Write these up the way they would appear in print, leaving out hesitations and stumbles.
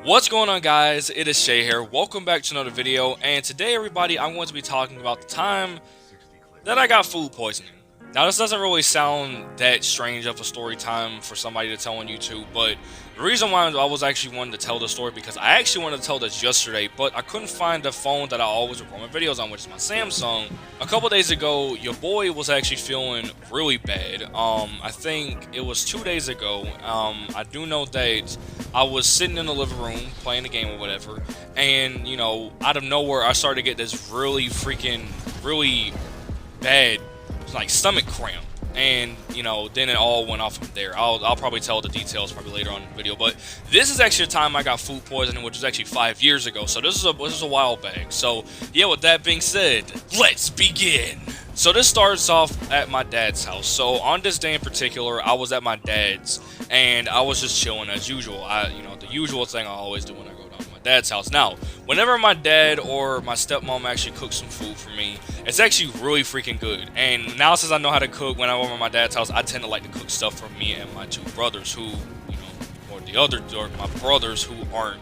What's going on, guys? It is Shay here. Welcome back to another video, and today everybody I'm going to be talking about the time that I got food poisoning. Now, this doesn't really sound that strange of a story time for somebody to tell on YouTube, but the reason why I was actually wanting to tell this story because I actually wanted to tell this yesterday, but I couldn't find the phone that I always record my videos on, which is my Samsung. A couple days ago, your boy was actually feeling really bad. I think it was 2 days ago. I do know that I was sitting in the living room playing the game or whatever, and out of nowhere, I started to get this really bad stomach cramp, and then it all went off from there. I'll probably tell the details probably later on in the video, but this is actually the time I got food poisoning, which was actually 5 years ago, so this is a while back. So yeah, with that being said, let's begin. So this starts off at my dad's house. So on this day in particular, I was at my dad's and I was just chilling as usual. The usual thing I always do when I go down to my dad's house. Now, whenever my dad or my stepmom actually cooks some food for me, it's actually really freaking good. And now since I know how to cook, when I'm over at my dad's house, I tend to like to cook stuff for me and my two brothers or my brothers who aren't,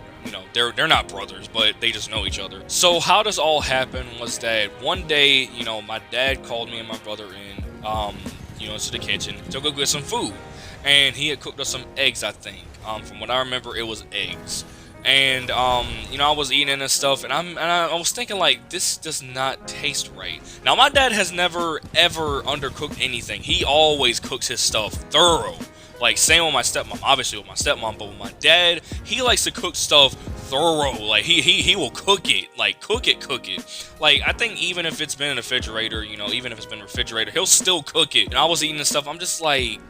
they're not brothers, but they just know each other. So how this all happened was that one day, my dad called me and my brother in, to the kitchen to go get some food. And he had cooked us some eggs, I think. From what I remember, it was eggs. And I was eating and stuff, and I was thinking like, this does not taste right. Now, my dad has never ever undercooked anything. He always cooks his stuff thorough. Like, same with my stepmom, obviously with my stepmom, but with my dad, he likes to cook stuff thorough. Like, he will cook it, like, cook it. Like, I think even if it's been in the refrigerator, even if it's been refrigerated, he'll still cook it. And I was eating this stuff, I'm just like,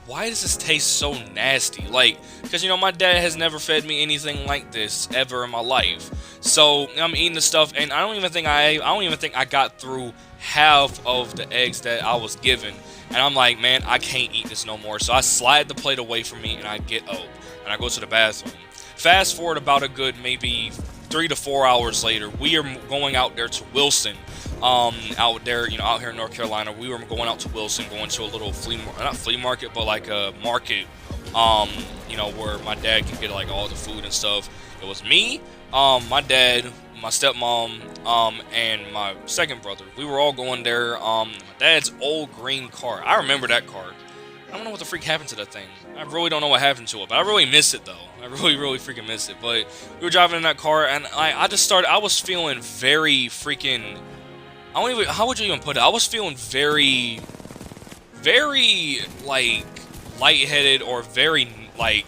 why does this taste so nasty? Like, because my dad has never fed me anything like this ever in my life. So I'm eating the stuff, and I don't even think I got through half of the eggs that I was given. And I'm like, man, I can't eat this no more. So I slide the plate away from me, and I get up and I go to the bathroom. Fast forward about a good maybe 3 to 4 hours later, we are going out there to Wilson. Out there, out here in North Carolina, we were going out to Wilson, going to a little not flea market, but like a market, where my dad can get like all the food and stuff. It was me, my dad, my stepmom, and my second brother. We were all going there. My dad's old green car. I remember that car. I don't know what the freak happened to that thing. I really don't know what happened to it, but I really miss it though. I really freaking miss it. But we were driving in that car, and I was feeling very freaking. How would you even put it? I was feeling very like lightheaded or very like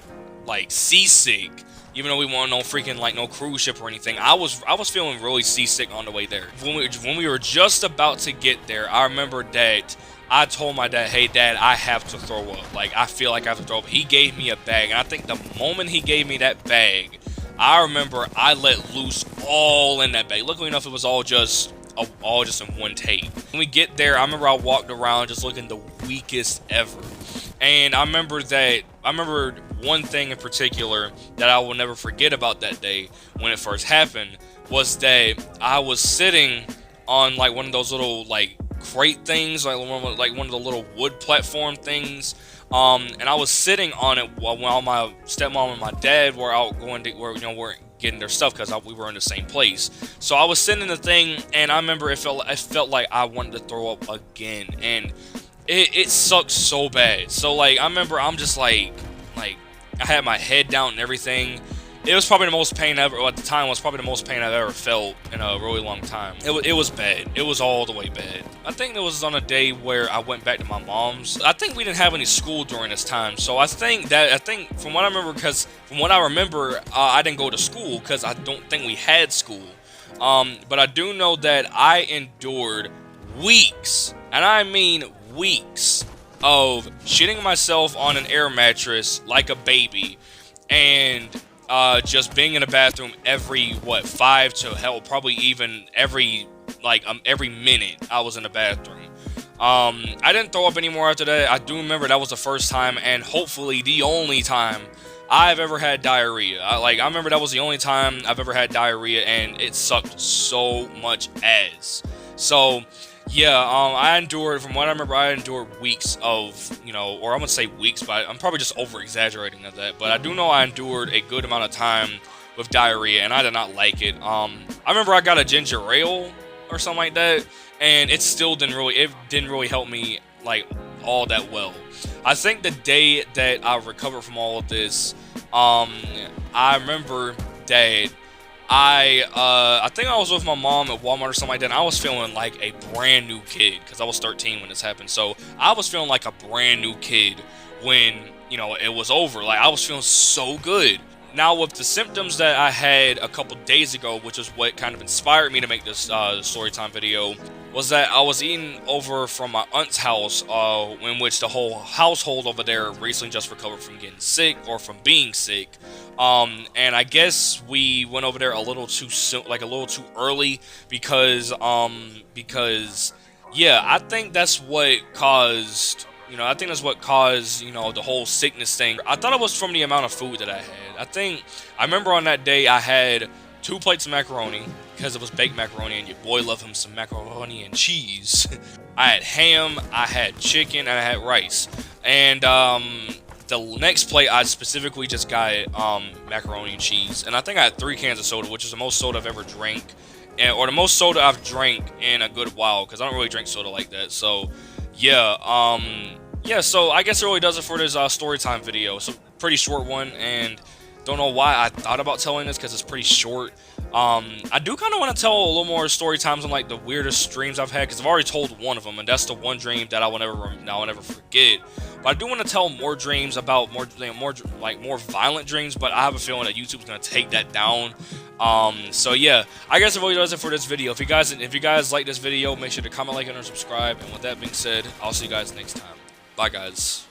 seasick. Even though we weren't no freaking like no cruise ship or anything, I was feeling really seasick on the way there. When we were just about to get there, I remember that I told my dad, "Hey, Dad, I have to throw up. Like, I feel like I have to throw up." He gave me a bag, and I think the moment he gave me that bag, I remember I let loose all in that bag. Luckily enough, it was all just in one take. When we get there, I remember I walked around just looking the weakest ever. And I remember one thing in particular that I will never forget about that day when it first happened was that I was sitting on like one of those little like crate things, like one of the little wood platform things. And I was sitting on it while my stepmom and my dad were out we're getting their stuff because we were in the same place. So I was sitting in the thing, and I remember it felt like I wanted to throw up again, and it sucked so bad. So like I remember I'm just like I had my head down and everything. It was probably the most pain ever. At the time, was probably the most pain I've ever felt in a really long time. It was bad. It was all the way bad. I think it was on a day where I went back to my mom's. I think we didn't have any school during this time, so I think from what I remember, I didn't go to school because I don't think we had school. But I do know that I endured weeks, and I mean weeks, of shitting myself on an air mattress like a baby, and just being in the bathroom every 5 to hell, probably even every minute I was in the bathroom. I didn't throw up anymore after that. I do remember that was the first time, and hopefully the only time I've ever had diarrhea. I remember that was the only time I've ever had diarrhea, and it sucked so much ass. So Yeah, I endured, from what I remember, I endured weeks of, or I'm gonna say weeks, but I'm probably just over exaggerating at that. But I do know I endured a good amount of time with diarrhea, and I did not like it. I remember I got a ginger ale or something like that, and it didn't really help me like all that well. I think the day that I recovered from all of this, I remember that I think I was with my mom at Walmart or something like that, and I was feeling like a brand new kid because I was 13 when this happened. So I was feeling like a brand new kid when, it was over. Like, I was feeling so good. Now, with the symptoms that I had a couple days ago, which is what kind of inspired me to make this story time video, was that I was eating over from my aunt's house, in which the whole household over there recently just recovered from getting sick or from being sick. And I guess we went over there a little too soon, like a little too early, because yeah, I think that's what caused. I think that's what caused, the whole sickness thing. I thought it was from the amount of food that I had. I remember on that day I had 2 plates of macaroni because it was baked macaroni, and your boy loved him some macaroni and cheese. I had ham, I had chicken, and I had rice. And the next plate I specifically just got macaroni and cheese, and I think I had 3 cans of soda, which is the most soda I've ever drank, or the most soda I've drank in a good while, because I don't really drink soda like that. So yeah, so I guess it really does it for this story time video. It's a pretty short one, and don't know why I thought about telling this because it's pretty short. I do kind of want to tell a little more story times on like the weirdest dreams I've had, because I've already told one of them, and that's the one dream that I will never forget. But I do want to tell more dreams about more violent dreams, but I have a feeling that YouTube's gonna take that down. So yeah, I guess it really does it for this video. If you guys like this video, make sure to comment, like, and subscribe. And with that being said, I'll see you guys next time. Bye, guys.